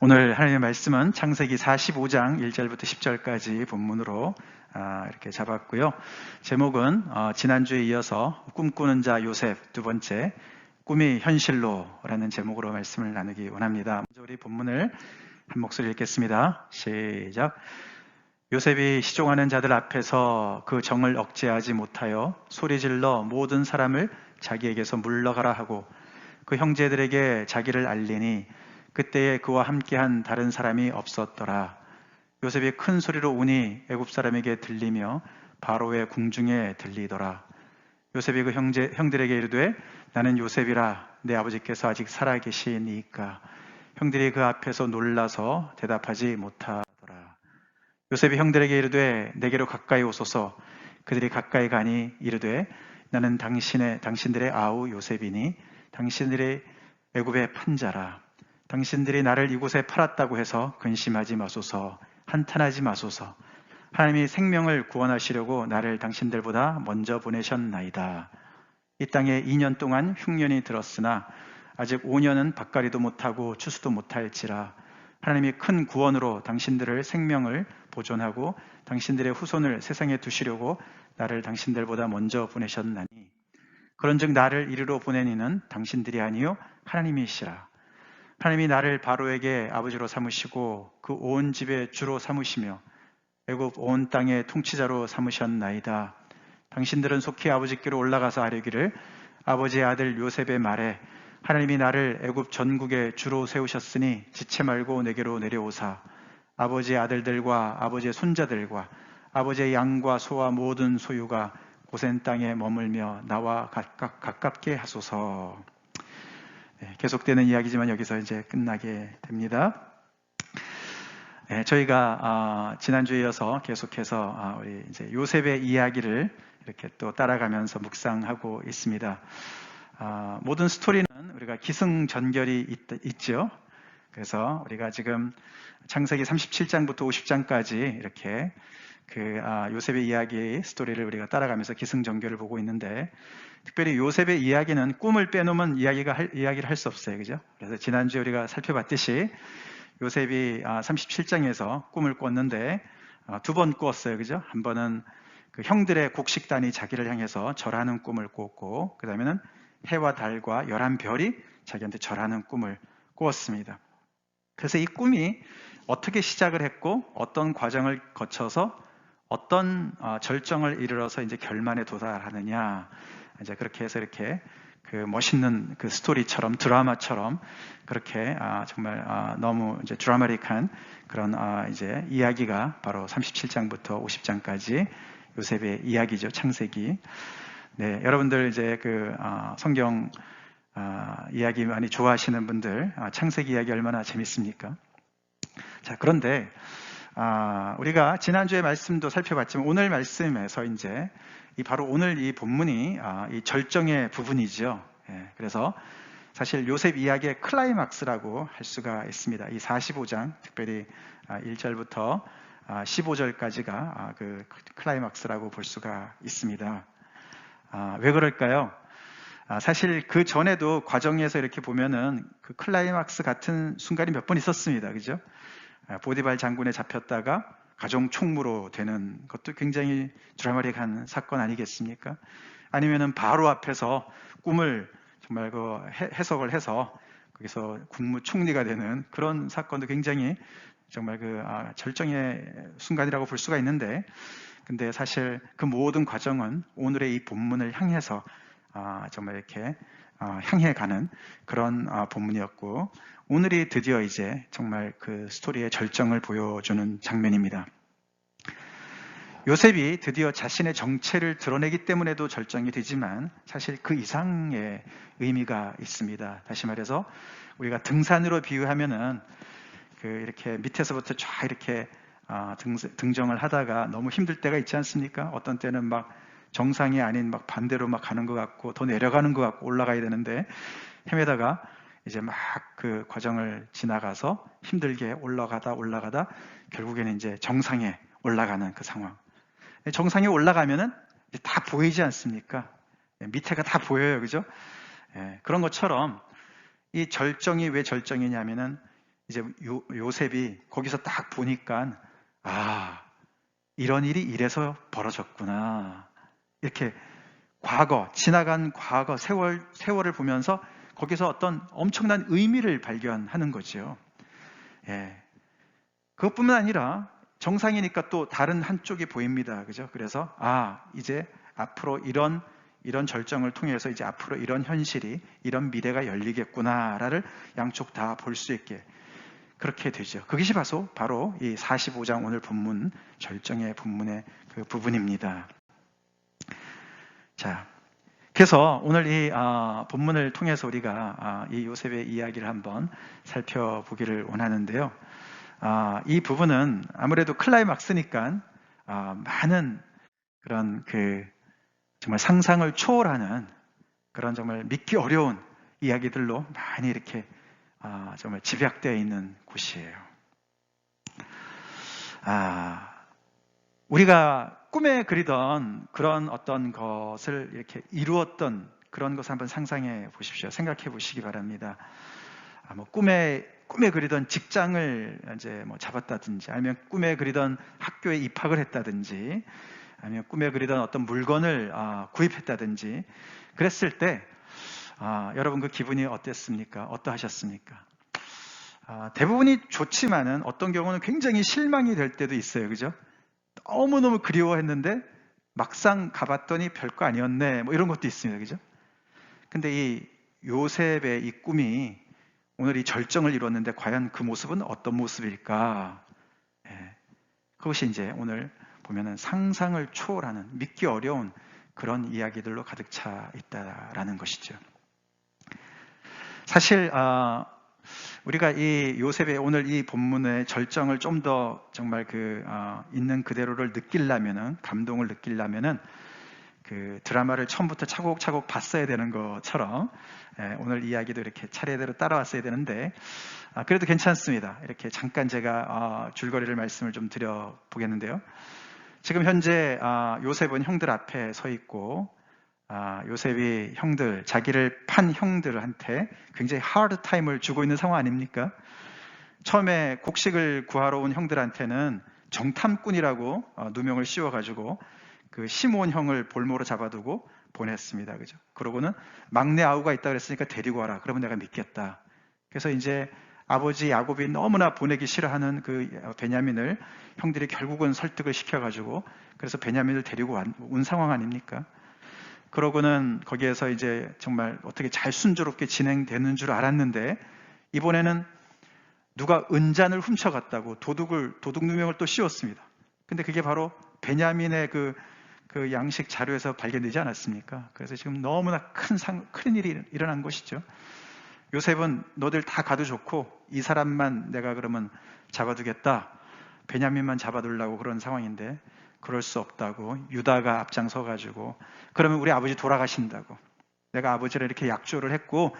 오늘 하나님의 말씀은 창세기 45장 1절부터 10절까지 본문으로 이렇게 잡았고요. 제목은 지난주에 이어서 꿈꾸는 자 요셉 두 번째 꿈이 현실로라는 제목으로 말씀을 나누기 원합니다. 먼저 우리 본문을 한 목소리 읽겠습니다. 시작. 요셉이 시종하는 자들 앞에서 그 정을 억제하지 못하여 소리질러 모든 사람을 자기에게서 물러가라 하고 그 형제들에게 자기를 알리니 그때에 그와 함께한 다른 사람이 없었더라. 요셉이 큰 소리로 우니 애굽 사람에게 들리며 바로의 궁중에 들리더라. 요셉이 그 형들에게 이르되 나는 요셉이라 내 아버지께서 아직 살아계시니까. 형들이 그 앞에서 놀라서 대답하지 못하더라. 요셉이 형들에게 이르되 내게로 가까이 오소서. 그들이 가까이 가니 이르되 나는 당신들의 아우 요셉이니 당신들의 애굽의 판자라. 당신들이 나를 이곳에 팔았다고 해서 근심하지 마소서, 한탄하지 마소서. 하나님이 생명을 구원하시려고 나를 당신들보다 먼저 보내셨나이다. 이 땅에 2년 동안 흉년이 들었으나 아직 5년은 밭갈이도 못하고 추수도 못할지라. 하나님이 큰 구원으로 당신들을 생명을 보존하고 당신들의 후손을 세상에 두시려고 나를 당신들보다 먼저 보내셨나니 그런즉 나를 이리로 보낸 이는 당신들이 아니요 하나님이시라. 하나님이 나를 바로에게 아버지로 삼으시고 그 온 집의 주로 삼으시며 애굽 온 땅의 통치자로 삼으셨나이다. 당신들은 속히 아버지께로 올라가서 아뢰기를 아버지의 아들 요셉의 말에 하나님이 나를 애굽 전국의 주로 세우셨으니 지체 말고 내게로 내려오사 아버지의 아들들과 아버지의 손자들과 아버지의 양과 소와 모든 소유가 고센 땅에 머물며 나와 가깝게 하소서. 계속되는 이야기지만 여기서 이제 끝나게 됩니다. 저희가 지난주에 이어서 계속해서 우리 이제 요셉의 이야기를 이렇게 또 따라가면서 묵상하고 있습니다. 모든 스토리는 우리가 기승전결이 있죠. 그래서 우리가 지금 창세기 37장부터 50장까지 이렇게 요셉의 이야기 스토리를 우리가 따라가면서 기승전결을 보고 있는데 특별히 요셉의 이야기는 꿈을 빼놓으면 이야기를 할 수 없어요. 그죠? 그래서 지난주에 우리가 살펴봤듯이 요셉이 37장에서 꿈을 꿨는데 두 번 꾸었어요. 그죠? 한 번은 그 형들의 곡식단이 자기를 향해서 절하는 꿈을 꾸었고 그 다음에는 해와 달과 11별이 자기한테 절하는 꿈을 꾸었습니다. 그래서 이 꿈이 어떻게 시작을 했고 어떤 과정을 거쳐서 어떤 절정을 이르러서 이제 결말에 도달하느냐 이제 그렇게 해서 이렇게 그 멋있는 그 스토리처럼 드라마처럼 그렇게 정말 너무 이제 드라마틱한 그런 이제 이야기가 바로 37장부터 50장까지 요셉의 이야기죠. 창세기. 네, 여러분들 이제 성경 이야기 많이 좋아하시는 분들 창세기 이야기 얼마나 재밌습니까? 자, 그런데 우리가 지난주에 말씀도 살펴봤지만 오늘 말씀에서 이제 바로 오늘 이 본문이 이 절정의 부분이죠. 그래서 사실 요셉 이야기의 클라이막스라고 할 수가 있습니다. 이 45장, 특별히 1절부터 15절까지가 그 클라이막스라고 볼 수가 있습니다. 왜 그럴까요? 사실 그 전에도 과정에서 이렇게 보면은 그 클라이막스 같은 순간이 몇 번 있었습니다. 그죠? 보디발 장군에 잡혔다가 가정 총무로 되는 것도 굉장히 드라마틱한 사건 아니겠습니까? 아니면은 바로 앞에서 꿈을 정말 해석을 해서 거기서 국무총리가 되는 그런 사건도 굉장히 정말 절정의 순간이라고 볼 수가 있는데, 근데 사실 그 모든 과정은 오늘의 이 본문을 향해서 정말 이렇게 향해 가는 그런 본문이었고, 오늘이 드디어 이제 정말 그 스토리의 절정을 보여주는 장면입니다. 요셉이 드디어 자신의 정체를 드러내기 때문에도 절정이 되지만 사실 그 이상의 의미가 있습니다. 다시 말해서 우리가 등산으로 비유하면은 이렇게 밑에서부터 쫙 이렇게 등정을 하다가 너무 힘들 때가 있지 않습니까? 어떤 때는 막 정상이 아닌 막 반대로 막 가는 것 같고 더 내려가는 것 같고 올라가야 되는데 헤매다가 이제 막 그 과정을 지나가서 힘들게 올라가다 결국에는 이제 정상에 올라가는 그 상황. 정상에 올라가면은 이제 다 보이지 않습니까? 밑에가 다 보여요. 그죠? 그런 것처럼 이 절정이 왜 절정이냐면은 이제 요셉이 거기서 딱 보니까 아, 이런 일이 이래서 벌어졌구나. 이렇게 과거, 지나간 과거, 세월을 보면서 거기서 어떤 엄청난 의미를 발견하는 거죠. 예. 그것뿐만 아니라 정상이니까 또 다른 한쪽이 보입니다. 그죠? 그래서, 이제 앞으로 이런 절정을 통해서 이제 앞으로 이런 현실이, 이런 미래가 열리겠구나를 양쪽 다 볼 수 있게 그렇게 되죠. 그것이 바로 이 45장 오늘 본문, 절정의 본문의 그 부분입니다. 자, 그래서 오늘 이 본문을 통해서 우리가 이 요셉의 이야기를 한번 살펴보기를 원하는데요. 이 부분은 아무래도 클라이막스니까 많은 그런 정말 상상을 초월하는 그런 정말 믿기 어려운 이야기들로 많이 이렇게 정말 집약되어 있는 곳이에요. 우리가 꿈에 그리던 그런 어떤 것을 이렇게 이루었던 그런 것을 한번 상상해 보십시오. 생각해 보시기 바랍니다. 꿈에 그리던 직장을 이제 잡았다든지, 아니면 꿈에 그리던 학교에 입학을 했다든지, 아니면 꿈에 그리던 어떤 물건을 구입했다든지, 그랬을 때 여러분 그 기분이 어땠습니까? 어떠하셨습니까? 대부분이 좋지만은 어떤 경우는 굉장히 실망이 될 때도 있어요. 그죠? 너무너무 그리워했는데 막상 가봤더니 별거 아니었네. 이런 것도 있습니다. 그죠? 근데 이 요셉의 이 꿈이 오늘 이 절정을 이뤘는데 과연 그 모습은 어떤 모습일까? 그것이 이제 오늘 보면은 상상을 초월하는 믿기 어려운 그런 이야기들로 가득 차 있다라는 것이죠. 사실 우리가 이 요셉의 오늘 이 본문의 절정을 좀 더 정말 있는 그대로를 느끼려면은, 감동을 느끼려면은 그 드라마를 처음부터 차곡차곡 봤어야 되는 것처럼 오늘 이야기도 이렇게 차례대로 따라왔어야 되는데 그래도 괜찮습니다. 이렇게 잠깐 제가 줄거리를 말씀을 좀 드려보겠는데요. 지금 현재 요셉은 형들 앞에 서 있고 요셉이 자기를 판 형들한테 굉장히 하드 타임을 주고 있는 상황 아닙니까? 처음에 곡식을 구하러 온 형들한테는 정탐꾼이라고 누명을 씌워가지고 그 시몬 형을 볼모로 잡아두고 보냈습니다. 그죠? 그러고는 막내 아우가 있다 그랬으니까 데리고 와라. 그러면 내가 믿겠다. 그래서 이제 아버지 야곱이 너무나 보내기 싫어하는 그 베냐민을 형들이 결국은 설득을 시켜가지고 그래서 베냐민을 데리고 온 상황 아닙니까? 그러고는 거기에서 이제 정말 어떻게 잘 순조롭게 진행되는 줄 알았는데 이번에는 누가 은잔을 훔쳐갔다고 도둑 누명을 또 씌웠습니다. 근데 그게 바로 베냐민의 그 양식 자료에서 발견되지 않았습니까? 그래서 지금 너무나 큰 일이 일어난 것이죠. 요셉은 너들 다 가도 좋고 이 사람만 내가 그러면 잡아두겠다. 베냐민만 잡아두려고 그런 상황인데 그럴 수 없다고 유다가 앞장서가지고 그러면 우리 아버지 돌아가신다고 내가 아버지를 이렇게 약조를 했고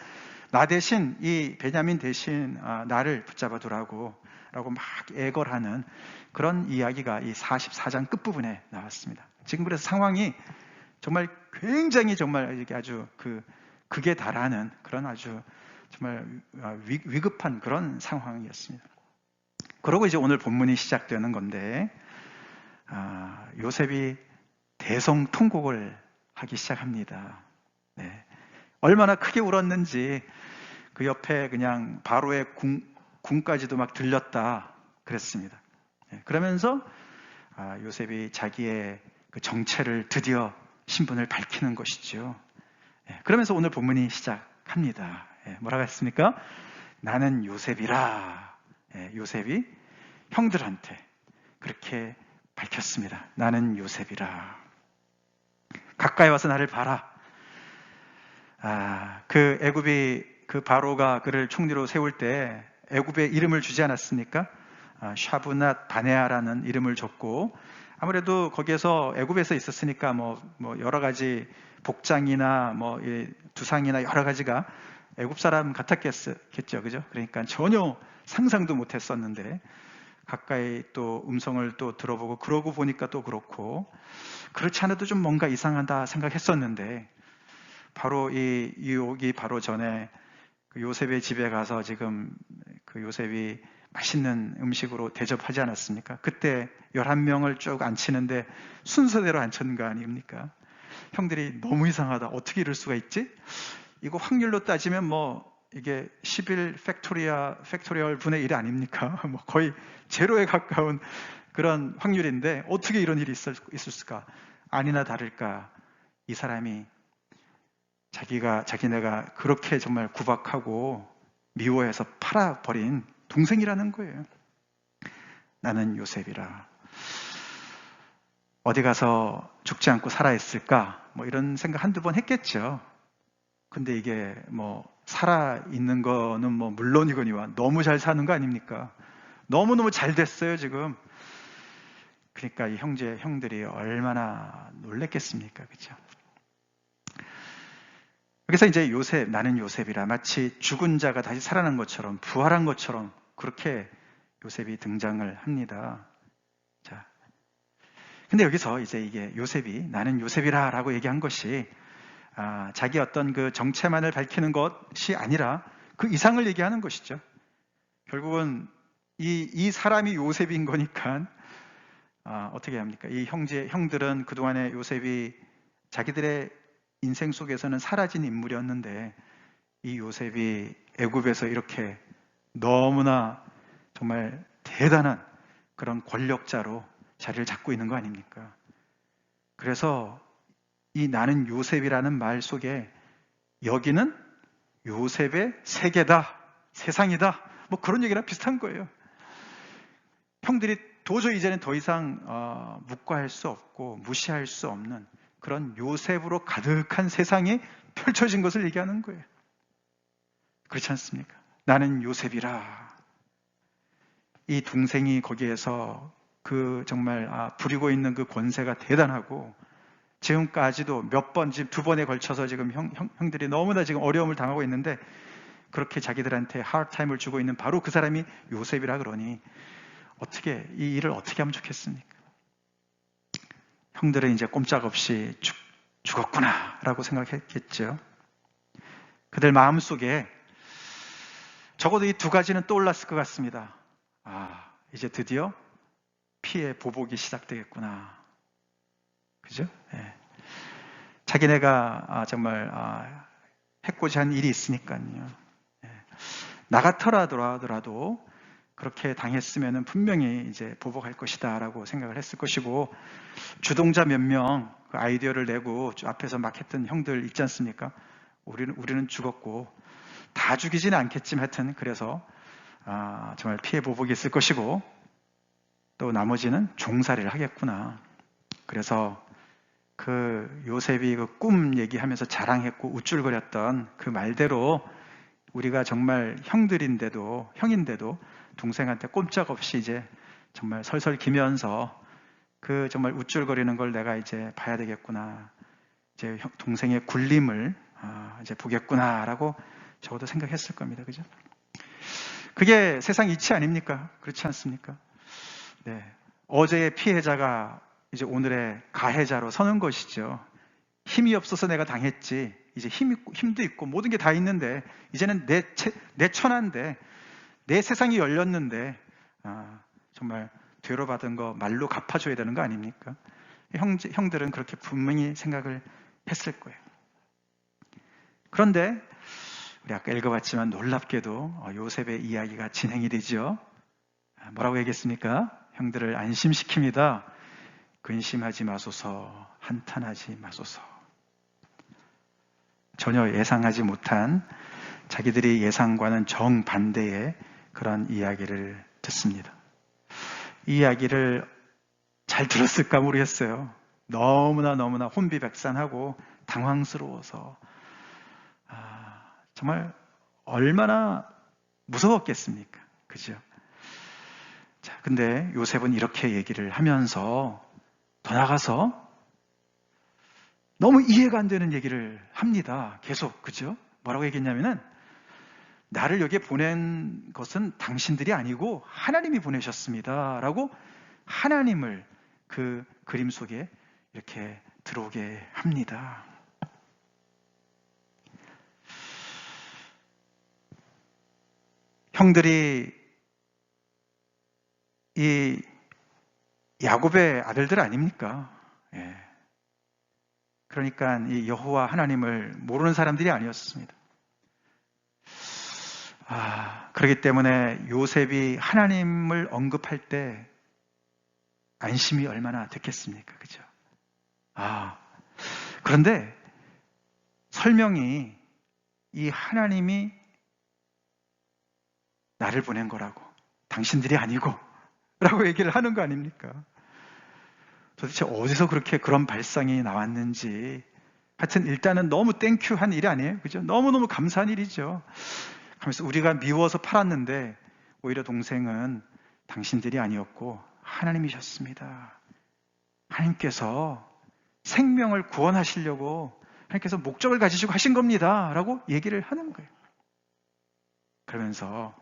나 대신 이 베냐민 대신 나를 붙잡아 두라고 라고 막 애걸하는 그런 이야기가 이 44장 끝부분에 나왔습니다. 지금 그래서 상황이 정말 굉장히 정말 이게 아주 극에 달하는 그런 아주 정말 위급한 그런 상황이었습니다. 그러고 이제 오늘 본문이 시작되는 건데 요셉이 대성통곡을 하기 시작합니다. 네. 얼마나 크게 울었는지 그 옆에 그냥 바로의 궁까지도 막 들렸다 그랬습니다. 네. 그러면서 요셉이 자기의 그 정체를 드디어 신분을 밝히는 것이죠. 네. 그러면서 오늘 본문이 시작합니다. 네. 뭐라고 했습니까? 나는 요셉이라. 네. 요셉이 형들한테 그렇게 밝혔습니다. 나는 요셉이라. 가까이 와서 나를 봐라. 그 애굽이 그 바로가 그를 총리로 세울 때 애굽에 이름을 주지 않았습니까? 샤브낫 바네아라는 이름을 줬고 아무래도 거기에서 애굽에서 있었으니까 뭐 여러 가지 복장이나 두상이나 여러 가지가 애굽 사람 같았겠죠, 그죠? 그러니까 전혀 상상도 못했었는데 가까이 또 음성을 또 들어보고 그러고 보니까 또 그렇고 그렇지 않아도 좀 뭔가 이상하다 생각했었는데 바로 이 유혹이 바로 전에 그 요셉의 집에 가서 지금 그 요셉이 맛있는 음식으로 대접하지 않았습니까? 그때 11명을 쭉 앉히는데 순서대로 앉혔는 거 아닙니까? 형들이 너무 이상하다. 어떻게 이럴 수가 있지? 이거 확률로 따지면 뭐 이게 11 팩토리얼 분의 1 아닙니까? 뭐 거의 제로에 가까운 그런 확률인데 어떻게 이런 일이 있을까? 아니나 다를까 이 사람이 자기네가 그렇게 정말 구박하고 미워해서 팔아버린 동생이라는 거예요. 나는 요셉이라. 어디 가서 죽지 않고 살아있을까? 뭐 이런 생각 한두 번 했겠죠. 근데 이게 뭐 살아있는 거는 뭐 물론이거니와 너무 잘 사는 거 아닙니까? 너무너무 잘 됐어요, 지금. 그러니까 이 형들이 얼마나 놀랬겠습니까? 그죠? 그래서 이제 나는 요셉이라 마치 죽은 자가 다시 살아난 것처럼, 부활한 것처럼 그렇게 요셉이 등장을 합니다. 자. 근데 여기서 이제 이게 요셉이 나는 요셉이라 라고 얘기한 것이 자기 어떤 그 정체만을 밝히는 것이 아니라 그 이상을 얘기하는 것이죠. 결국은 이 사람이 요셉인 거니까 어떻게 합니까? 이 형들은 그동안에 요셉이 자기들의 인생 속에서는 사라진 인물이었는데 이 요셉이 애굽에서 이렇게 너무나 정말 대단한 그런 권력자로 자리를 잡고 있는 거 아닙니까? 그래서 이 나는 요셉이라는 말 속에 여기는 요셉의 세계다, 세상이다, 뭐 그런 얘기랑 비슷한 거예요. 형들이 도저히 이제는 더 이상 묵과할 수 없고 무시할 수 없는 그런 요셉으로 가득한 세상이 펼쳐진 것을 얘기하는 거예요. 그렇지 않습니까? 나는 요셉이라. 이 동생이 거기에서 그 정말 부리고 있는 그 권세가 대단하고 지금까지도 몇 번, 지금 2번에 걸쳐서 지금 형들이 너무나 지금 어려움을 당하고 있는데 그렇게 자기들한테 하드타임을 주고 있는 바로 그 사람이 요셉이라 그러니 어떻게 이 일을 어떻게 하면 좋겠습니까? 형들은 이제 꼼짝없이 죽었구나 라고 생각했겠죠. 그들 마음속에 적어도 이 2가지는 떠올랐을 것 같습니다. 이제 드디어 피의 보복이 시작되겠구나. 그죠? 네. 자기네가 정말 해코지 한 일이 있으니까요. 네. 나 같더라도 그렇게 당했으면 분명히 이제 보복할 것이다 라고 생각을 했을 것이고 주동자 몇 명 그 아이디어를 내고 앞에서 막 했던 형들 있지 않습니까? 우리는 죽었고 다 죽이지는 않겠지만 하여튼 그래서 정말 피해 보복이 있을 것이고 또 나머지는 종살이를 하겠구나. 그래서 그 요셉이 그 꿈 얘기하면서 자랑했고 우쭐거렸던 그 말대로 우리가 정말 형인데도 동생한테 꼼짝없이 이제 정말 설설 기면서 그 정말 우쭐거리는 걸 내가 이제 봐야 되겠구나. 이제 동생의 굴림을 이제 보겠구나라고 적어도 생각했을 겁니다. 그죠? 그게 세상 이치 아닙니까? 그렇지 않습니까? 네. 어제의 피해자가 이제 오늘의 가해자로 서는 것이죠. 힘이 없어서 내가 당했지. 이제 힘도 있고 모든 게 다 있는데 이제는 내 천한데 내 세상이 열렸는데 정말 죄로 받은 거 말로 갚아줘야 되는 거 아닙니까? 형들은 그렇게 분명히 생각을 했을 거예요. 그런데 우리 아까 읽어봤지만 놀랍게도 요셉의 이야기가 진행이 되죠. 뭐라고 얘기했습니까? 형들을 안심시킵니다. 근심하지 마소서, 한탄하지 마소서. 전혀 예상하지 못한 자기들이 예상과는 정반대의 그런 이야기를 듣습니다. 이 이야기를 잘 들었을까 모르겠어요. 너무나 혼비백산하고 당황스러워서 정말 얼마나 무서웠겠습니까? 그죠? 자, 근데 요셉은 이렇게 얘기를 하면서 더 나가서 너무 이해가 안 되는 얘기를 합니다. 계속, 그죠? 뭐라고 얘기했냐면은 나를 여기에 보낸 것은 당신들이 아니고 하나님이 보내셨습니다. 라고 하나님을 그 그림 속에 이렇게 들어오게 합니다. 형들이 이 야곱의 아들들 아닙니까? 예. 그러니까 이 여호와 하나님을 모르는 사람들이 아니었습니다. 그렇기 때문에 요셉이 하나님을 언급할 때 안심이 얼마나 됐겠습니까? 그죠? 그런데 설명이 이 하나님이 나를 보낸 거라고, 당신들이 아니고 라고 얘기를 하는 거 아닙니까? 도대체 어디서 그렇게 그런 발상이 나왔는지, 하여튼 일단은 너무 땡큐한 일이 아니에요. 그죠? 너무너무 감사한 일이죠. 하면서 우리가 미워서 팔았는데 오히려 동생은 당신들이 아니었고 하나님이셨습니다. 하나님께서 생명을 구원하시려고 하나님께서 목적을 가지시고 하신 겁니다 라고 얘기를 하는 거예요. 그러면서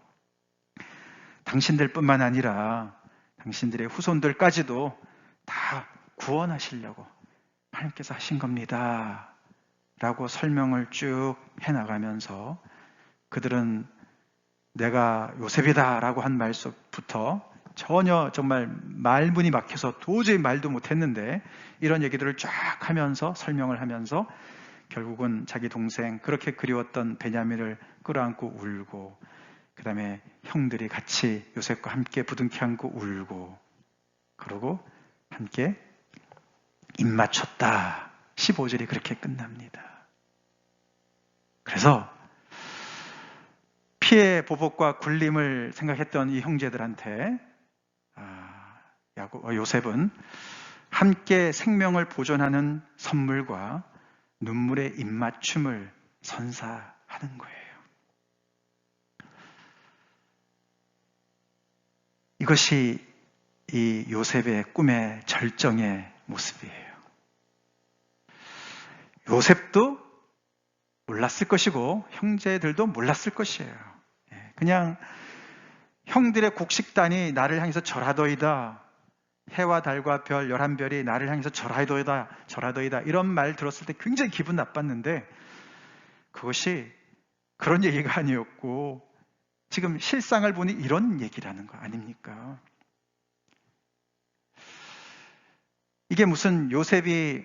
당신들뿐만 아니라 당신들의 후손들까지도 다 구원하시려고 하나님께서 하신 겁니다 라고 설명을 쭉 해나가면서 그들은 내가 요셉이다 라고 한 말부터 전혀 정말 말문이 막혀서 도저히 말도 못했는데 이런 얘기들을 쫙 하면서 설명을 하면서 결국은 자기 동생 그렇게 그리웠던 베냐민을 끌어안고 울고, 그 다음에 형들이 같이 요셉과 함께 부둥켜 안고 울고, 그러고 함께 입 맞췄다. 15절이 그렇게 끝납니다. 그래서 피해 보복과 굴림을 생각했던 이 형제들한테 요셉은 함께 생명을 보존하는 선물과 눈물의 입맞춤을 선사하는 거예요. 이것이 이 요셉의 꿈의 절정의 모습이에요. 요셉도 몰랐을 것이고 형제들도 몰랐을 것이에요. 그냥 형들의 곡식단이 나를 향해서 절하더이다. 해와 달과 별 11별이 나를 향해서 절하더이다. 절하더이다. 이런 말 들었을 때 굉장히 기분 나빴는데 그것이 그런 얘기가 아니었고 지금 실상을 보니 이런 얘기라는 거 아닙니까? 이게 무슨 요셉이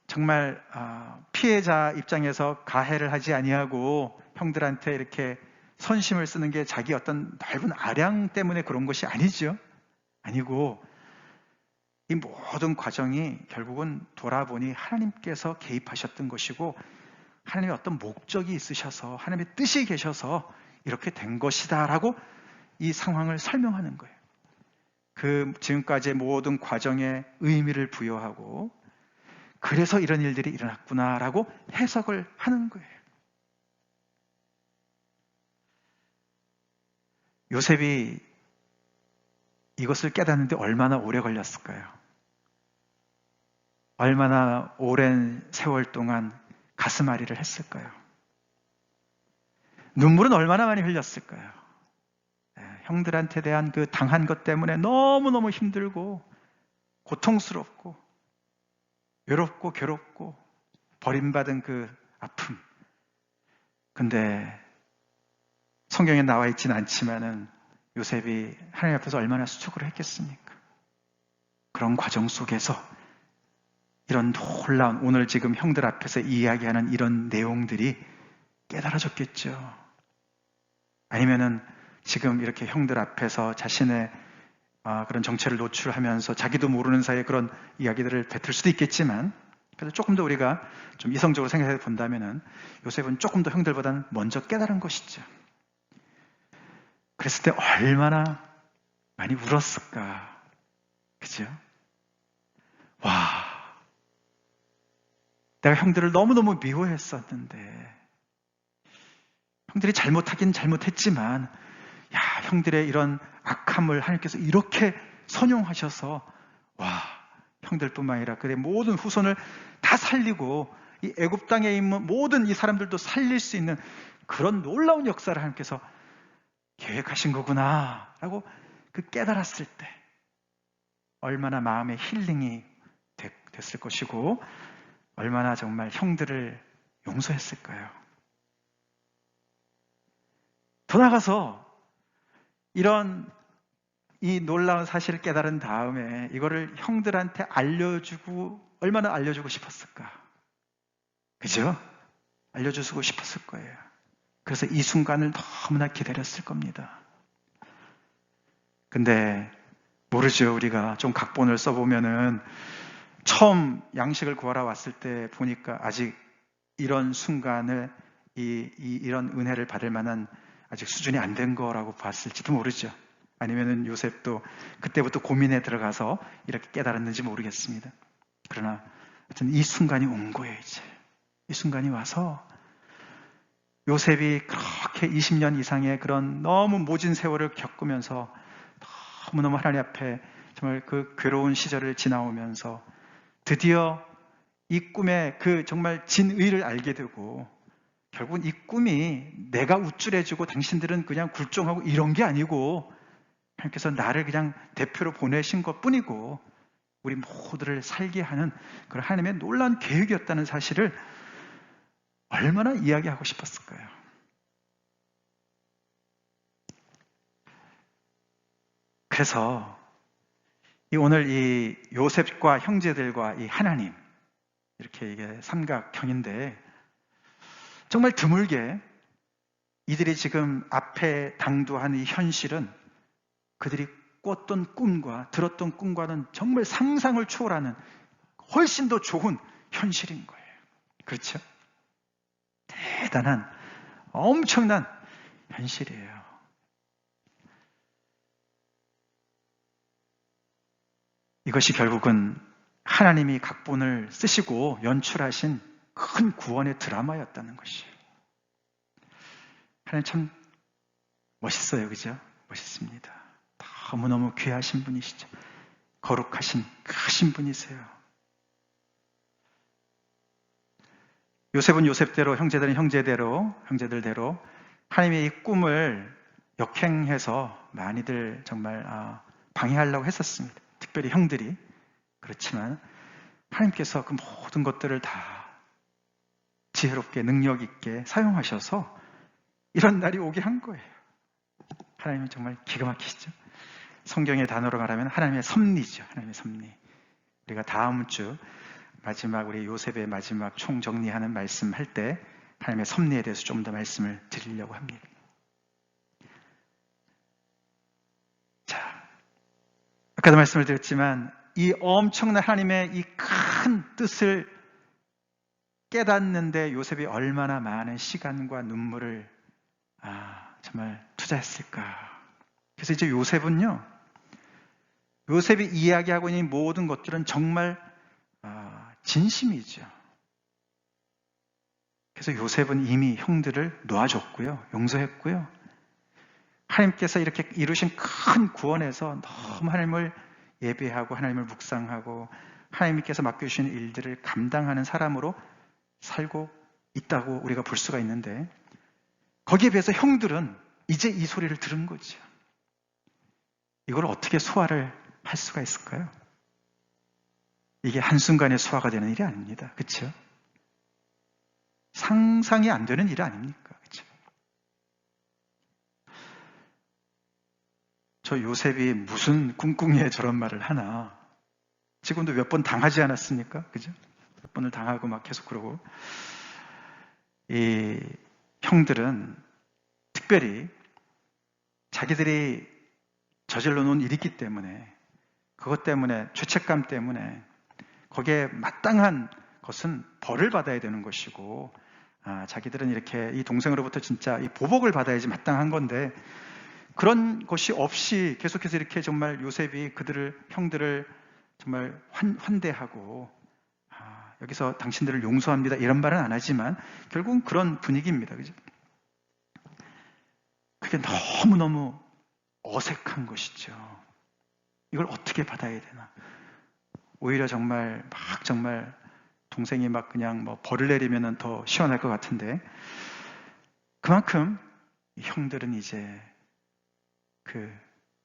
정말 피해자 입장에서 가해를 하지 아니하고 형들한테 이렇게 선심을 쓰는 게 자기 어떤 넓은 아량 때문에 그런 것이 아니죠. 아니고 이 모든 과정이 결국은 돌아보니 하나님께서 개입하셨던 것이고 하나님의 어떤 목적이 있으셔서 하나님의 뜻이 계셔서 이렇게 된 것이다 라고 이 상황을 설명하는 거예요. 그 지금까지의 모든 과정에 의미를 부여하고 그래서 이런 일들이 일어났구나 라고 해석을 하는 거예요. 요셉이 이것을 깨닫는데 얼마나 오래 걸렸을까요? 얼마나 오랜 세월 동안 가슴앓이를 했을까요? 눈물은 얼마나 많이 흘렸을까요? 형들한테 대한 그 당한 것 때문에 너무너무 힘들고 고통스럽고 외롭고 괴롭고 버림받은 그 아픔. 근데 성경에 나와 있지는 않지만은 요셉이 하나님 앞에서 얼마나 수축을 했겠습니까? 그런 과정 속에서 이런 놀라운 오늘 지금 형들 앞에서 이야기하는 이런 내용들이 깨달아졌겠죠. 아니면은 지금 이렇게 형들 앞에서 자신의 그런 정체를 노출하면서 자기도 모르는 사이에 그런 이야기들을 뱉을 수도 있겠지만 그래서 조금 더 우리가 좀 이성적으로 생각해 본다면은 요셉은 조금 더 형들보다는 먼저 깨달은 것이죠. 그랬을 때 얼마나 많이 울었을까. 그죠? 와, 내가 형들을 너무너무 미워했었는데 형들이 잘못하긴 잘못했지만 야, 형들의 이런 악함을 하나님께서 이렇게 선용하셔서 와, 형들뿐만 아니라 그의 모든 후손을 다 살리고 이 애굽 땅에 있는 모든 이 사람들도 살릴 수 있는 그런 놀라운 역사를 하나님께서 계획하신 거구나 라고 그 깨달았을 때 얼마나 마음의 힐링이 됐을 것이고 얼마나 정말 형들을 용서했을까요? 더 나아가서 이런 이 놀라운 사실을 깨달은 다음에 이거를 형들한테 얼마나 알려주고 싶었을까? 그죠? 알려주고 싶었을 거예요. 그래서 이 순간을 너무나 기다렸을 겁니다. 근데 모르죠. 우리가 좀 각본을 써보면은 처음 양식을 구하러 왔을 때 보니까 아직 이런 순간을 이런 은혜를 받을 만한 아직 수준이 안 된 거라고 봤을지도 모르죠. 아니면은 요셉도 그때부터 고민에 들어가서 이렇게 깨달았는지 모르겠습니다. 그러나 하여튼 이 순간이 온 거예요. 이제 이 순간이 와서 요셉이 그렇게 20년 이상의 그런 너무 모진 세월을 겪으면서 너무너무 하나님 앞에 정말 그 괴로운 시절을 지나오면서 드디어 이 꿈의 그 정말 진의를 알게 되고, 결국은 이 꿈이 내가 우쭐해주고 당신들은 그냥 굴종하고 이런 게 아니고 하나님께서 나를 그냥 대표로 보내신 것 뿐이고 우리 모두를 살게 하는 그런 하나님의 놀라운 계획이었다는 사실을 얼마나 이야기하고 싶었을까요? 그래서 오늘 이 요셉과 형제들과 이 하나님, 이렇게 이게 삼각형인데 정말 드물게 이들이 지금 앞에 당도한 이 현실은 그들이 꿨던 꿈과 들었던 꿈과는 정말 상상을 초월하는 훨씬 더 좋은 현실인 거예요. 그렇죠? 대단한 엄청난 현실이에요. 이것이 결국은 하나님이 각본을 쓰시고 연출하신 큰 구원의 드라마였다는 것이에요. 하나님 참 멋있어요. 그죠? 멋있습니다. 너무너무 귀하신 분이시죠. 거룩하신 크신 분이세요. 요셉은 요셉대로, 형제들은 형제들대로 하나님의 이 꿈을 역행해서 많이들 정말 방해하려고 했었습니다. 특별히 형들이. 그렇지만 하나님께서 그 모든 것들을 다 지혜롭게 능력 있게 사용하셔서 이런 날이 오게 한 거예요. 하나님은 정말 기가 막히시죠. 성경의 단어로 말하면 하나님의 섭리죠. 하나님의 섭리. 우리가 다음 주 마지막 우리 요셉의 마지막 총정리하는 말씀 할 때 하나님의 섭리에 대해서 좀 더 말씀을 드리려고 합니다. 자, 아까도 말씀을 드렸지만 이 엄청난 하나님의 이 큰 뜻을 깨닫는데 요셉이 얼마나 많은 시간과 눈물을 정말 투자했을까. 그래서 이제 요셉이 이야기하고 있는 모든 것들은 정말 진심이죠. 그래서 요셉은 이미 형들을 놓아줬고요, 용서했고요. 하나님께서 이렇게 이루신 큰 구원에서 너무 하나님을 예배하고 하나님을 묵상하고 하나님께서 맡겨주신 일들을 감당하는 사람으로 살고 있다고 우리가 볼 수가 있는데, 거기에 비해서 형들은 이제 이 소리를 들은 거죠. 이걸 어떻게 소화를 할 수가 있을까요? 이게 한순간에 소화가 되는 일이 아닙니다. 그렇죠? 상상이 안 되는 일 아닙니까? 그렇죠? 저 요셉이 무슨 꿍꿍이에 저런 말을 하나. 지금도 몇 번 당하지 않았습니까? 그죠? 몇 번을 당하고 막 계속 그러고. 이 형들은 특별히 자기들이 저질러 놓은 일이 있기 때문에, 그것 때문에, 죄책감 때문에 거기에 마땅한 것은 벌을 받아야 되는 것이고, 자기들은 이렇게 이 동생으로부터 진짜 이 보복을 받아야지 마땅한 건데, 그런 것이 없이 계속해서 이렇게 정말 요셉이 형들을 정말 환대하고, 여기서 당신들을 용서합니다 이런 말은 안 하지만 결국은 그런 분위기입니다. 그죠? 그게 너무너무 어색한 것이죠. 이걸 어떻게 받아야 되나. 오히려 정말 동생이 막 그냥 벌을 내리면 더 시원할 것 같은데, 그만큼 형들은 이제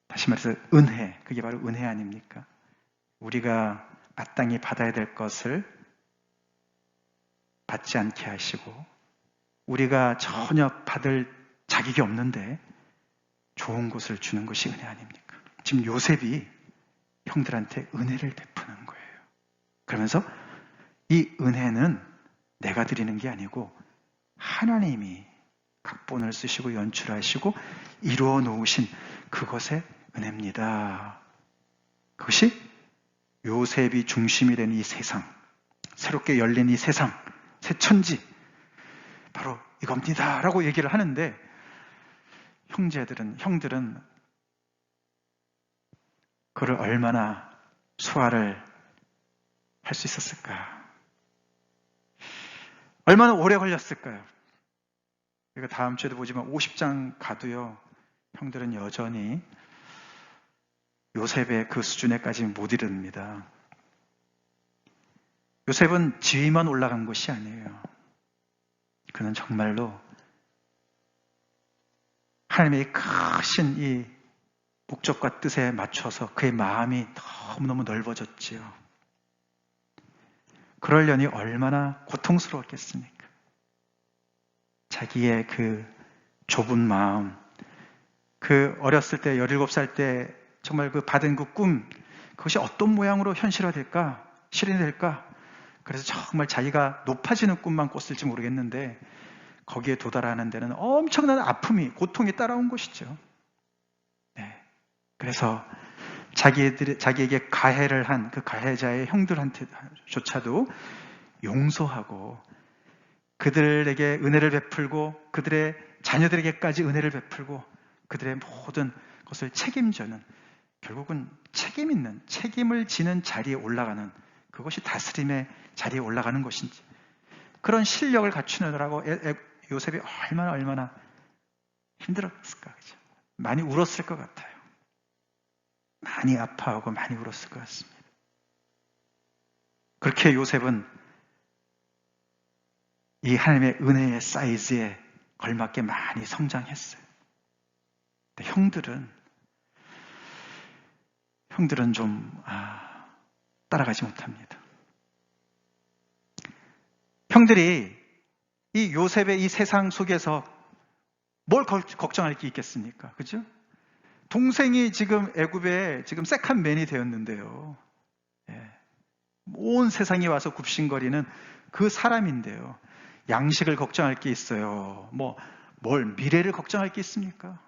다시 말해서 은혜, 그게 바로 은혜 아닙니까? 우리가 마땅히 받아야 될 것을 받지 않게 하시고, 우리가 전혀 받을 자격이 없는데 좋은 것을 주는 것이 은혜 아닙니까? 지금 요셉이 형들한테 은혜를 베푸는 거예요. 그러면서 이 은혜는 내가 드리는 게 아니고 하나님이 각본을 쓰시고 연출하시고 이루어 놓으신 그것의 은혜입니다. 그것이 요셉이 중심이 된 이 세상, 새롭게 열린 이 세상, 새 천지, 바로 이겁니다 라고 얘기를 하는데 형들은 그걸 얼마나 소화를 할 수 있었을까? 얼마나 오래 걸렸을까요? 우리가 다음 주에도 보지만 50장 가도요, 형들은 여전히 요셉의 그 수준에까지 못 이릅니다. 요셉은 지위만 올라간 것이 아니에요. 그는 정말로 하나님의 크신 이 목적과 뜻에 맞춰서 그의 마음이 너무너무 넓어졌지요. 그러려니 얼마나 고통스러웠겠습니까? 자기의 그 좁은 마음, 그 어렸을 때 17살 때 정말 그 받은 그 꿈, 그것이 어떤 모양으로 현실화될까? 실현이 될까? 그래서 정말 자기가 높아지는 꿈만 꿨을지 모르겠는데 거기에 도달하는 데는 엄청난 아픔이, 고통이 따라온 것이죠. 네. 그래서 자기에게 가해를 한 그 가해자의 형들한테조차도 용서하고 그들에게 은혜를 베풀고 그들의 자녀들에게까지 은혜를 베풀고 그들의 모든 것을 책임져는, 결국은 책임 있는, 책임을 지는 자리에 올라가는, 그것이 다스림의 자리에 올라가는 것인지, 그런 실력을 갖추느라고 요셉이 얼마나 힘들었을까, 그죠? 많이 울었을 것 같아요. 많이 아파하고 많이 울었을 것 같습니다. 그렇게 요셉은 이 하나님의 은혜의 사이즈에 걸맞게 많이 성장했어요. 근데 형들은 좀 따라가지 못합니다. 형들이 이 요셉의 이 세상 속에서 뭘 걱정할 게 있겠습니까? 그죠? 동생이 지금 애굽에 지금 세컨맨이 되었는데요. 예. 온 세상이 와서 굽신거리는 그 사람인데요. 양식을 걱정할 게 있어요. 미래를 걱정할 게 있습니까?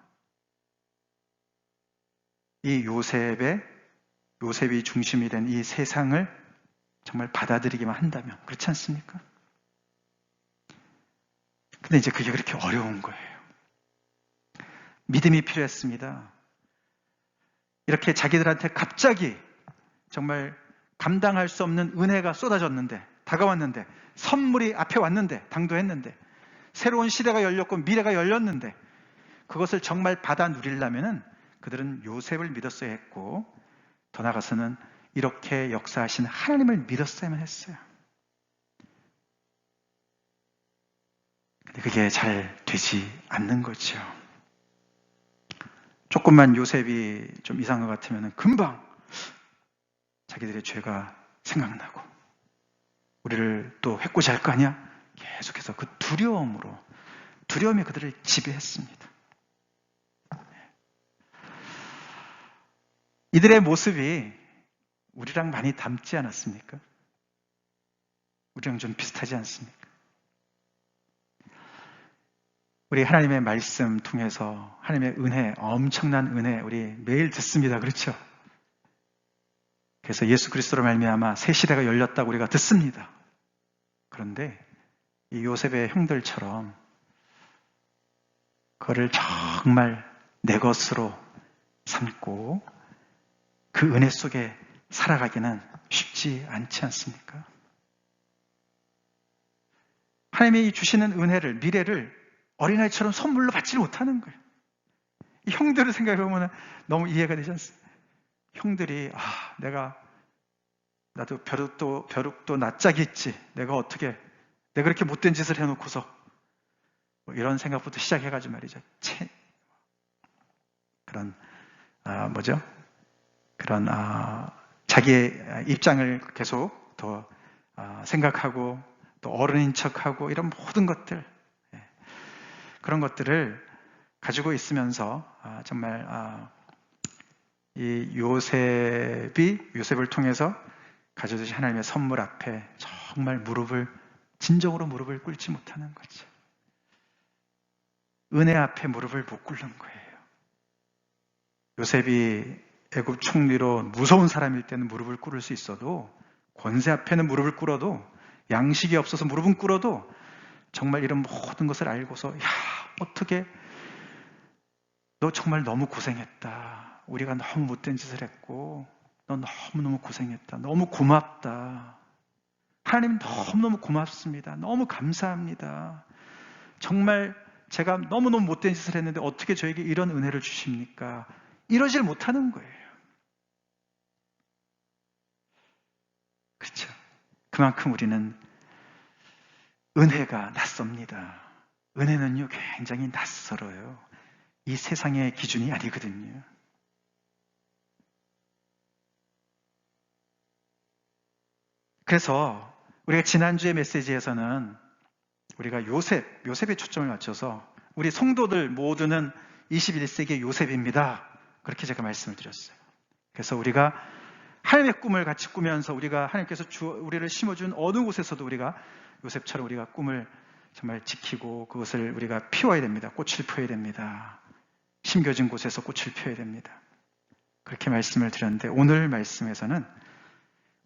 이 요셉이 중심이 된 이 세상을 정말 받아들이기만 한다면, 그렇지 않습니까? 근데 이제 그게 그렇게 어려운 거예요. 믿음이 필요했습니다. 이렇게 자기들한테 갑자기 정말 감당할 수 없는 은혜가 쏟아졌는데, 다가왔는데, 선물이 앞에 왔는데, 당도했는데, 새로운 시대가 열렸고 미래가 열렸는데, 그것을 정말 받아 누리려면은 그들은 요셉을 믿었어야 했고, 더 나아가서는 이렇게 역사하신 하나님을 믿었어야만 했어요. 근데 그게 잘 되지 않는 거죠. 조금만 요셉이 좀 이상한 것 같으면 금방 자기들의 죄가 생각나고 우리를 또 해코지 할 거 아니야? 계속해서 그 두려움이 그들을 지배했습니다. 이들의 모습이 우리랑 많이 닮지 않았습니까? 우리랑 좀 비슷하지 않습니까? 우리 하나님의 말씀 통해서 하나님의 은혜, 엄청난 은혜 우리 매일 듣습니다. 그렇죠? 그래서 예수 그리스도로 말미암아 새 시대가 열렸다고 우리가 듣습니다. 그런데 이 요셉의 형들처럼 그거를 정말 내 것으로 삼고 그 은혜 속에 살아가기는 쉽지 않지 않습니까? 하나님이 주시는 은혜를, 미래를 어린아이처럼 선물로 받지를 못하는 거예요. 이 형들을 생각해보면 너무 이해가 되지 않습니까? 형들이 나도 벼룩도 낯짝이 있지. 내가 그렇게 못된 짓을 해놓고서 이런 생각부터 시작해가지고 말이죠. 자기의 입장을 계속 더 생각하고 또 어른인 척하고 이런 모든 것들, 그런 것들을 가지고 있으면서 정말 이 요셉을 통해서 가져주신 하나님의 선물 앞에 정말 진정으로 무릎을 꿇지 못하는 거죠. 은혜 앞에 무릎을 못 꿇는 거예요. 요셉이 애굽 총리로 무서운 사람일 때는 무릎을 꿇을 수 있어도, 권세 앞에는 무릎을 꿇어도, 양식이 없어서 무릎은 꿇어도, 정말 이런 모든 것을 알고서 어떻게 너 정말 너무 고생했다. 우리가 너무 못된 짓을 했고 너 너무너무 고생했다. 너무 고맙다. 하나님 너무너무 고맙습니다. 너무 감사합니다. 정말 제가 너무너무 못된 짓을 했는데 어떻게 저에게 이런 은혜를 주십니까? 이러질 못하는 거예요. 그렇죠? 그만큼 우리는 은혜가 낯섭니다. 은혜는요 굉장히 낯설어요. 이 세상의 기준이 아니거든요. 그래서 우리가 지난주의 메시지에서는 우리가 요셉에 초점을 맞춰서 우리 성도들 모두는 21세기의 요셉입니다. 그렇게 제가 말씀을 드렸어요. 그래서 우리가 하나님의 꿈을 같이 꾸면서 우리가 하나님께서 우리를 심어준 어느 곳에서도 우리가 요셉처럼 우리가 꿈을 정말 지키고 그것을 우리가 피워야 됩니다. 꽃을 펴야 됩니다. 심겨진 곳에서 꽃을 펴야 됩니다. 그렇게 말씀을 드렸는데 오늘 말씀에서는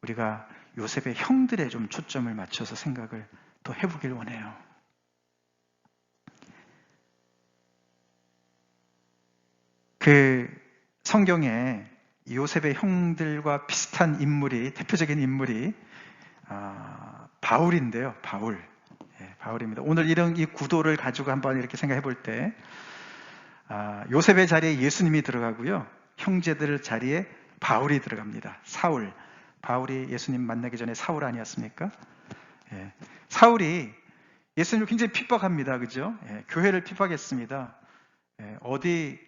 우리가 요셉의 형들에 좀 초점을 맞춰서 생각을 또 해보길 원해요. 그 성경에 요셉의 형들과 비슷한 인물이, 대표적인 인물이 바울인데요. 바울입니다. 오늘 이런 이 구도를 가지고 한번 이렇게 생각해 볼 때 요셉의 자리에 예수님이 들어가고요. 형제들 자리에 바울이 들어갑니다. 바울이 예수님 만나기 전에 사울 아니었습니까? 사울이 예수님을 굉장히 핍박합니다. 그죠? 교회를 핍박했습니다. 어디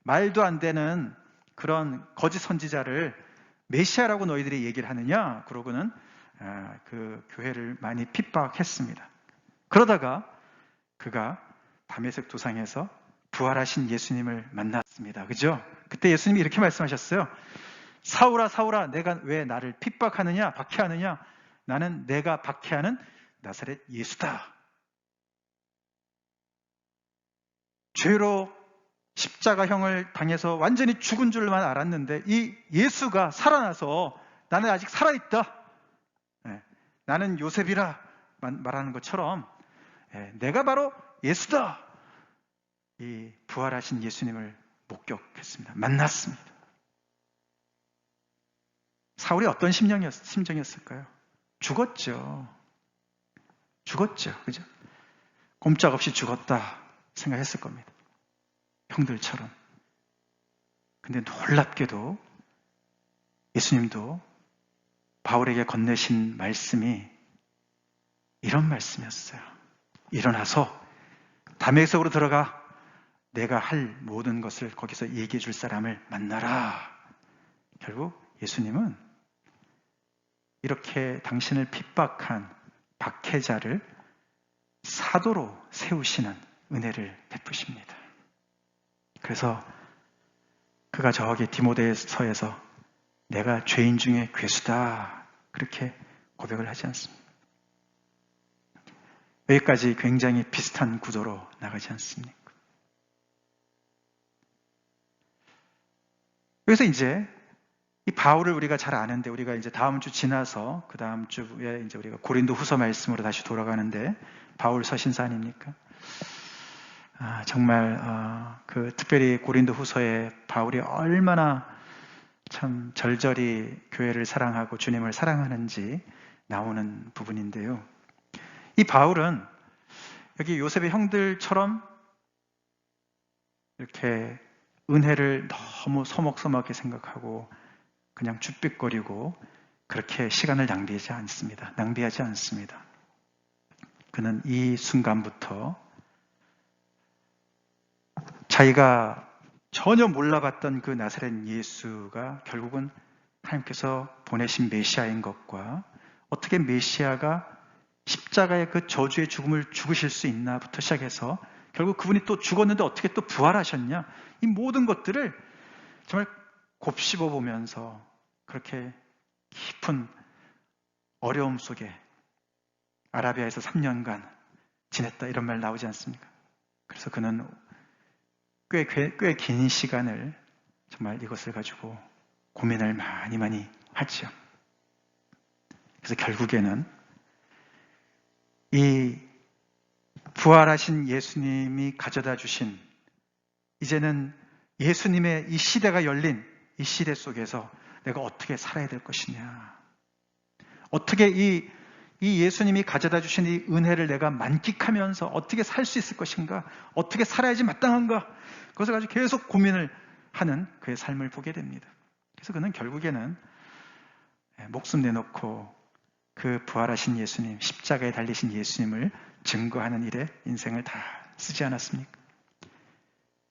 말도 안 되는 그런 거짓 선지자를 메시아라고 너희들이 얘기를 하느냐? 그러고는 그 교회를 많이 핍박했습니다. 그러다가 그가 다메섹 도상에서 부활하신 예수님을 만났습니다. 그죠? 그때 예수님이 이렇게 말씀하셨어요. 사울아, 사울아, 내가 왜 나를 핍박하느냐, 박해하느냐? 나는 내가 박해하는 나사렛 예수다. 죄로 십자가형을 당해서 완전히 죽은 줄만 알았는데 이 예수가 살아나서 나는 아직 살아있다. 나는 요셉이라 말하는 것처럼 내가 바로 예수다. 이 부활하신 예수님을 목격했습니다. 만났습니다. 사울이 어떤 심정이었을까요? 죽었죠. 그죠? 꼼짝없이 죽었다 생각했을 겁니다. 형들처럼. 근데 놀랍게도 예수님도 바울에게 건네신 말씀이 이런 말씀이었어요. 일어나서 다메섹으로 들어가 내가 할 모든 것을 거기서 얘기해 줄 사람을 만나라. 결국 예수님은 이렇게 당신을 핍박한 박해자를 사도로 세우시는 은혜를 베푸십니다. 그래서 그가 저기 디모데서에서 내가 죄인 중에 괴수다 그렇게 고백을 하지 않습니다. 여기까지 굉장히 비슷한 구도로 나가지 않습니까? 그래서 이제 이 바울을 우리가 잘 아는데 우리가 이제 다음 주 지나서 그 다음 주에 이제 우리가 고린도 후서 말씀으로 다시 돌아가는데 바울 서신서 아닙니까? 정말 그 특별히 고린도 후서에 바울이 얼마나 참 절절히 교회를 사랑하고 주님을 사랑하는지 나오는 부분인데요. 이 바울은 여기 요셉의 형들처럼 이렇게 은혜를 너무 서먹서먹하게 생각하고 그냥 쭈삣거리고 그렇게 시간을 낭비하지 않습니다. 그는 이 순간부터 자기가 전혀 몰라봤던 그 나사렛 예수가 결국은 하나님께서 보내신 메시아인 것과 어떻게 메시아가 십자가의 그 저주의 죽음을 죽으실 수 있나부터 시작해서 결국 그분이 또 죽었는데 어떻게 또 부활하셨냐? 이 모든 것들을 정말 곱씹어 보면서 그렇게 깊은 어려움 속에 아라비아에서 3년간 지냈다 이런 말 나오지 않습니까? 그래서 그는 꽤 긴 시간을 정말 이것을 가지고 고민을 많이 하죠. 그래서 결국에는 이 부활하신 예수님이 가져다 주신 이제는 예수님의 이 시대가 열린 이 시대 속에서 내가 어떻게 살아야 될 것이냐, 어떻게 이 예수님이 가져다 주신 이 은혜를 내가 만끽하면서 어떻게 살 수 있을 것인가, 어떻게 살아야지 마땅한가, 그것을 가지고 계속 고민을 하는 그의 삶을 보게 됩니다. 그래서 그는 결국에는 목숨 내놓고 그 부활하신 예수님, 십자가에 달리신 예수님을 증거하는 일에 인생을 다 쓰지 않았습니까?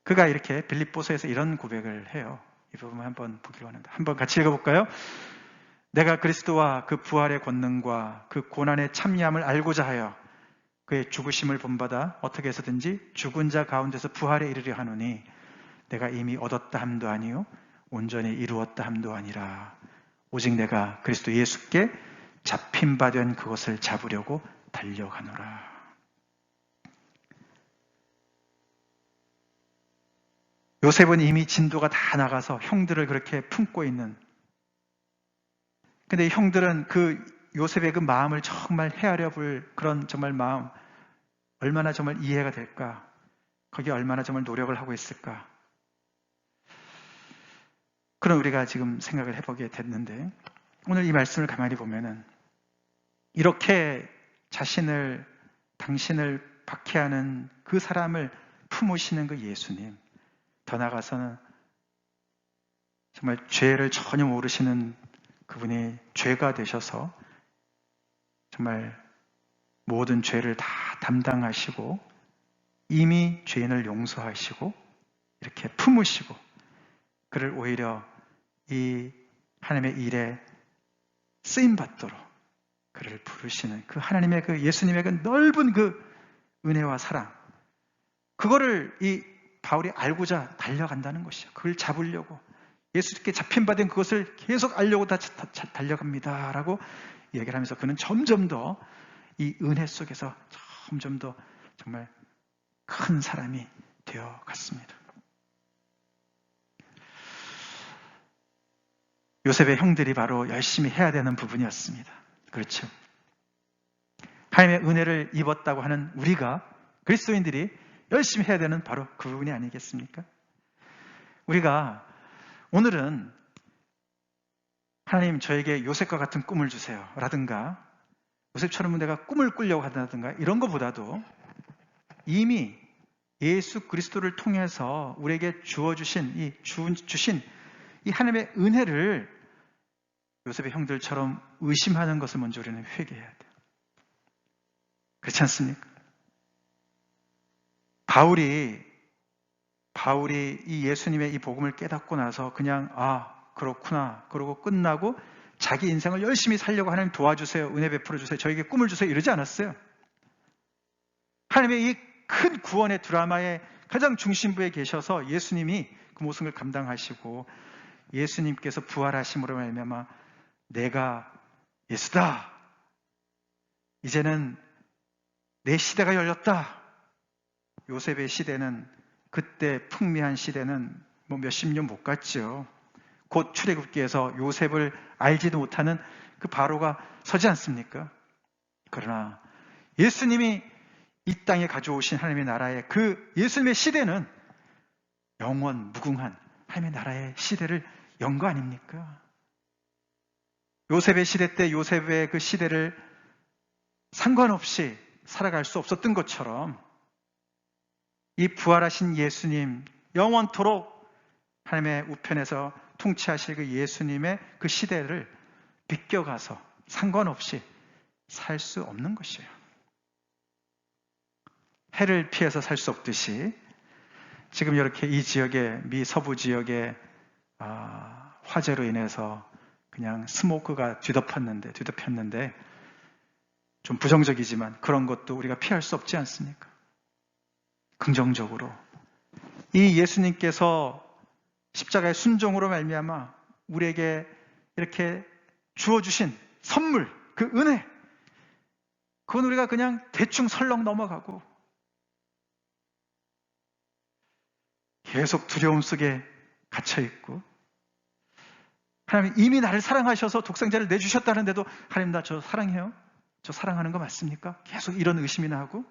그가 이렇게 빌립보서에서 이런 고백을 해요. 이 부분 한번 보기로 하는데 한번 같이 읽어볼까요? 내가 그리스도와 그 부활의 권능과 그 고난의 참여함을 알고자 하여 그의 죽으심을 본받아 어떻게 해서든지 죽은 자 가운데서 부활에 이르려 하노니 내가 이미 얻었다 함도 아니요 온전히 이루었다 함도 아니라 오직 내가 그리스도 예수께 잡힌 바 된 그것을 잡으려고 달려가노라. 요셉은 이미 진도가 다 나가서 형들을 그렇게 품고 있는, 근데 이 형들은 그 요셉의 그 마음을 정말 헤아려 볼 그런 정말 마음, 얼마나 정말 이해가 될까? 거기에 얼마나 정말 노력을 하고 있을까? 그런 우리가 지금 생각을 해보게 됐는데, 오늘 이 말씀을 가만히 보면은 이렇게 당신을 박해하는 그 사람을 품으시는 그 예수님, 더 나아가서는 정말 죄를 전혀 모르시는 그분이 죄가 되셔서 정말 모든 죄를 다 담당하시고 이미 죄인을 용서하시고 이렇게 품으시고 그를 오히려 이 하나님의 일에 쓰임받도록 그를 부르시는 그 하나님의 그 예수님의 그 넓은 그 은혜와 사랑, 그거를 이 바울이 알고자 달려간다는 것이죠. 그걸 잡으려고 예수님께 잡힌 바 된 그것을 계속 알려고 달려갑니다 라고 얘기를 하면서 그는 점점 더 이 은혜 속에서 점점 더 정말 큰 사람이 되어 갔습니다. 요셉의 형들이 바로 열심히 해야 되는 부분이었습니다. 그렇죠. 하나님의 은혜를 입었다고 하는 우리가, 그리스도인들이 열심히 해야 되는 바로 그 부분이 아니겠습니까? 우리가 오늘은 하나님 저에게 요셉과 같은 꿈을 주세요 라든가 요셉처럼 내가 꿈을 꾸려고 한다든가 이런 것보다도 이미 예수 그리스도를 통해서 우리에게 주신 이 하나님의 은혜를 요셉의 형들처럼 의심하는 것을 먼저 우리는 회개해야 돼요. 그렇지 않습니까? 바울이 이 예수님의 이 복음을 깨닫고 나서 그냥 그렇구나 그러고 끝나고 자기 인생을 열심히 살려고 하나님 도와주세요, 은혜 베풀어 주세요, 저에게 꿈을 주세요 이러지 않았어요. 하나님의 이 큰 구원의 드라마의 가장 중심부에 계셔서 예수님이 그 모습을 감당하시고 예수님께서 부활하심으로 말미암아 내가 예수다, 이제는 내 시대가 열렸다. 요셉의 시대는, 그때 풍미한 시대는 몇십 년 못 갔죠. 곧 출애굽기에서 요셉을 알지도 못하는 그 바로가 서지 않습니까? 그러나 예수님이 이 땅에 가져오신 하나님의 나라의 그 예수님의 시대는 영원 무궁한 하나님의 나라의 시대를 연 거 아닙니까? 요셉의 시대 때 요셉의 그 시대를 상관없이 살아갈 수 없었던 것처럼 이 부활하신 예수님, 영원토록 하나님의 우편에서 통치하실 그 예수님의 그 시대를 비껴가서 상관없이 살 수 없는 것이에요. 해를 피해서 살 수 없듯이 지금 이렇게 이 지역의 미 서부 지역의 화재로 인해서 그냥 스모크가 뒤덮였는데 좀 부정적이지만 그런 것도 우리가 피할 수 없지 않습니까? 긍정적으로 이 예수님께서 십자가의 순종으로 말미암아 우리에게 이렇게 주어주신 선물, 그 은혜, 그건 우리가 그냥 대충 설렁 넘어가고 계속 두려움 속에 갇혀있고, 하나님 이미 나를 사랑하셔서 독생자를 내주셨다는데도 하나님 나 저 사랑해요? 저 사랑하는 거 맞습니까? 계속 이런 의심이나 하고,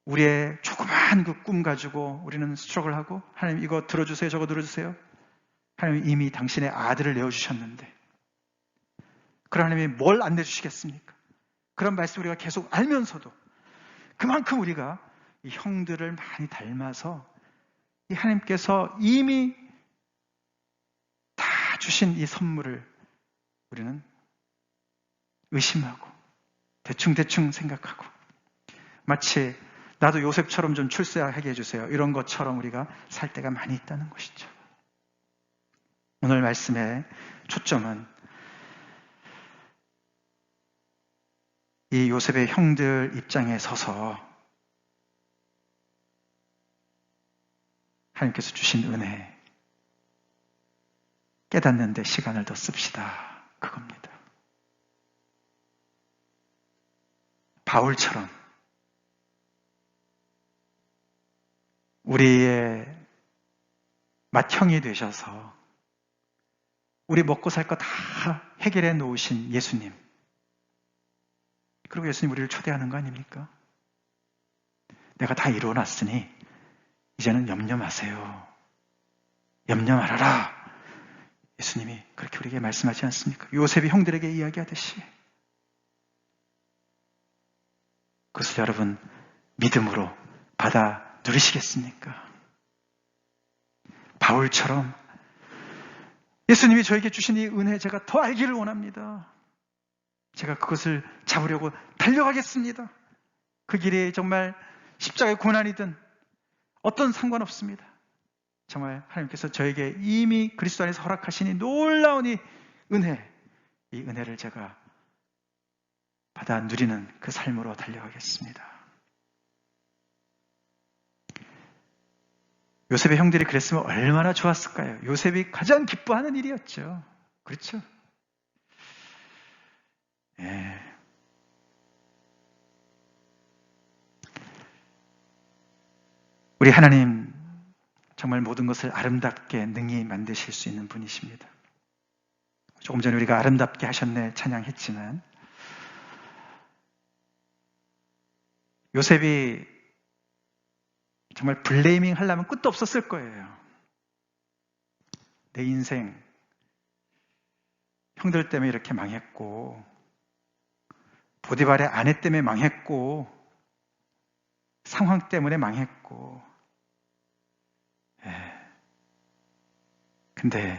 우리의 조그마한 그 꿈 가지고 우리는 스트러글하고, 하나님 이거 들어주세요, 저거 들어주세요. 하나님 이미 당신의 아들을 내어주셨는데 그 하나님이 뭘 안 내주시겠습니까? 그런 말씀 우리가 계속 알면서도 그만큼 우리가 이 형들을 많이 닮아서 이 하나님께서 이미 다 주신 이 선물을 우리는 의심하고 대충대충 생각하고, 마치 나도 요셉처럼 좀 출세하게 해주세요, 이런 것처럼 우리가 살 때가 많이 있다는 것이죠. 오늘 말씀의 초점은 이 요셉의 형들 입장에 서서 하나님께서 주신 은혜 깨닫는 데 시간을 더 씁시다, 그겁니다. 바울처럼 우리의 맏형이 되셔서 우리 먹고 살 거 다 해결해 놓으신 예수님, 그리고 예수님 우리를 초대하는 거 아닙니까? 내가 다 이루어놨으니 이제는 염려 마세요, 염려 말아라. 예수님이 그렇게 우리에게 말씀하지 않습니까? 요셉이 형들에게 이야기하듯이. 그것을 여러분 믿음으로 받아 누리시겠습니까? 바울처럼 예수님이 저에게 주신 이 은혜 제가 더 알기를 원합니다. 제가 그것을 잡으려고 달려가겠습니다. 그 길이 정말 십자가의 고난이든 어떤 상관없습니다. 정말 하나님께서 저에게 이미 그리스도 안에서 허락하신 이 놀라운 이 은혜, 이 은혜를 제가 받아 누리는 그 삶으로 달려가겠습니다. 요셉의 형들이 그랬으면 얼마나 좋았을까요? 요셉이 가장 기뻐하는 일이었죠. 그렇죠? 예. 우리 하나님 정말 모든 것을 아름답게 능히 만드실 수 있는 분이십니다. 조금 전에 우리가 아름답게 하셨네 찬양했지만, 요셉이 정말 블레이밍 하려면 끝도 없었을 거예요. 내 인생 형들 때문에 이렇게 망했고, 보디발의 아내 때문에 망했고, 상황 때문에 망했고. 근데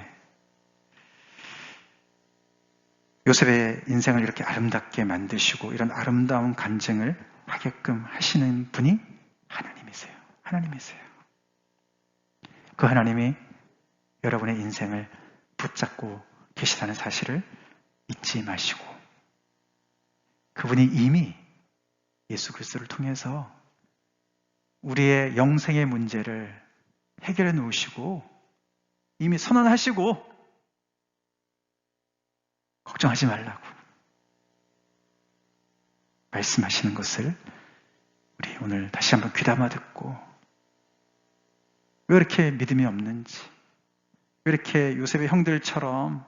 요셉의 인생을 이렇게 아름답게 만드시고 이런 아름다운 간증을 하게끔 하시는 분이 하나님이세요. 하나님이세요. 그 하나님이 여러분의 인생을 붙잡고 계시다는 사실을 잊지 마시고, 그분이 이미 예수 그리스도를 통해서 우리의 영생의 문제를 해결해 놓으시고 이미 선언하시고 걱정하지 말라고 말씀하시는 것을 우리 오늘 다시 한번 귀담아 듣고, 왜 이렇게 믿음이 없는지, 왜 이렇게 요셉의 형들처럼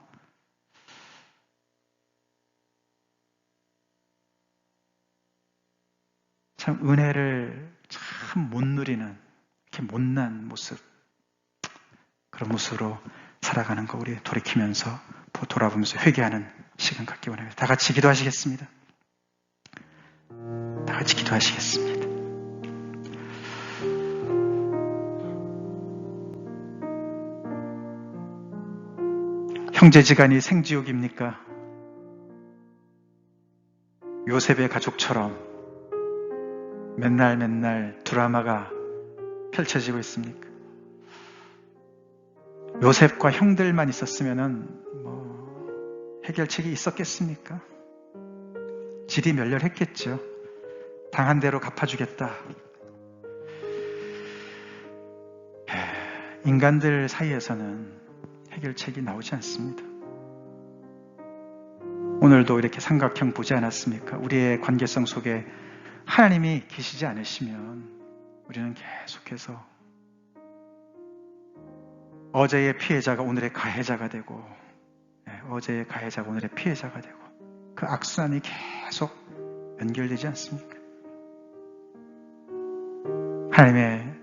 참 은혜를 참 못 누리는 이렇게 못난 모습, 그런 모습으로 살아가는 거 우리 돌이키면서 돌아보면서 회개하는 시간 갖기 원합니다. 다 같이 기도하시겠습니다. 다 같이 기도하시겠습니다. 형제지간이 생지옥입니까? 요셉의 가족처럼 맨날 드라마가 펼쳐지고 있습니까? 요셉과 형들만 있었으면은 해결책이 있었겠습니까? 질이 멸렬했겠죠. 당한 대로 갚아주겠다. 인간들 사이에서는 해결책이 나오지 않습니다. 오늘도 이렇게 삼각형 보지 않았습니까? 우리의 관계성 속에 하나님이 계시지 않으시면 우리는 계속해서 어제의 피해자가 오늘의 가해자가 되고, 어제의 가해자가 오늘의 피해자가 되고, 그 악순환이 계속 연결되지 않습니까? 하나님의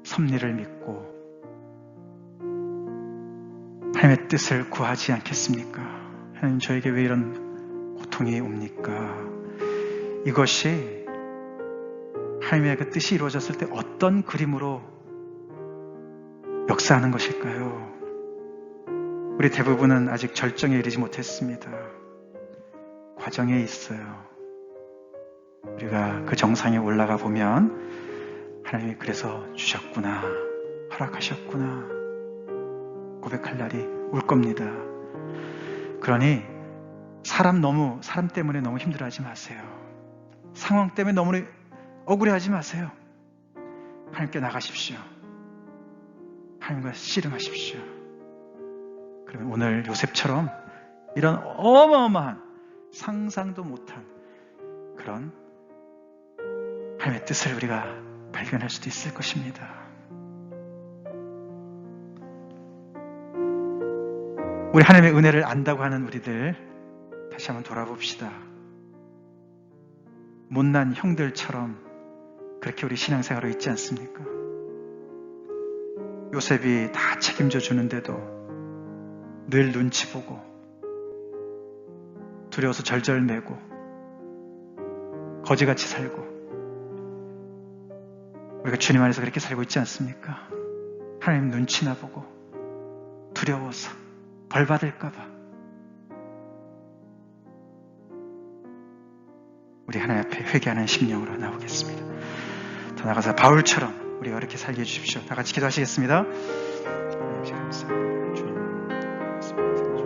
섭리를 믿고 하나님의 뜻을 구하지 않겠습니까? 하나님, 저에게 왜 이런 고통이 옵니까? 이것이 하나님의 그 뜻이 이루어졌을 때 어떤 그림으로 역사하는 것일까요? 우리 대부분은 아직 절정에 이르지 못했습니다. 과정에 있어요. 우리가 그 정상에 올라가 보면 하나님이 그래서 주셨구나, 허락하셨구나 고백할 날이 올 겁니다. 그러니 사람 때문에 너무 힘들어하지 마세요. 상황 때문에 너무 억울해하지 마세요. 하나님께 나가십시오. 하나님과 씨름하십시오. 그러면 오늘 요셉처럼 이런 어마어마한 상상도 못한 그런 하나님의 뜻을 우리가 발견할 수도 있을 것입니다. 우리 하나님의 은혜를 안다고 하는 우리들 다시 한번 돌아봅시다. 못난 형들처럼 그렇게 우리 신앙생활로 있지 않습니까? 요셉이 다 책임져 주는데도 늘 눈치 보고 두려워서 절절매고 거지같이 살고, 우리가 주님 안에서 그렇게 살고 있지 않습니까? 하나님 눈치나 보고 두려워서 벌 받을까봐. 우리 하나님 앞에 회개하는 심령으로 나오겠습니다. 더 나아가서 바울처럼 우리가 그렇게 살게 해주십시오. 다 같이 기도하시겠습니다. 주님, 감사합니다. 주님, 감사합니다.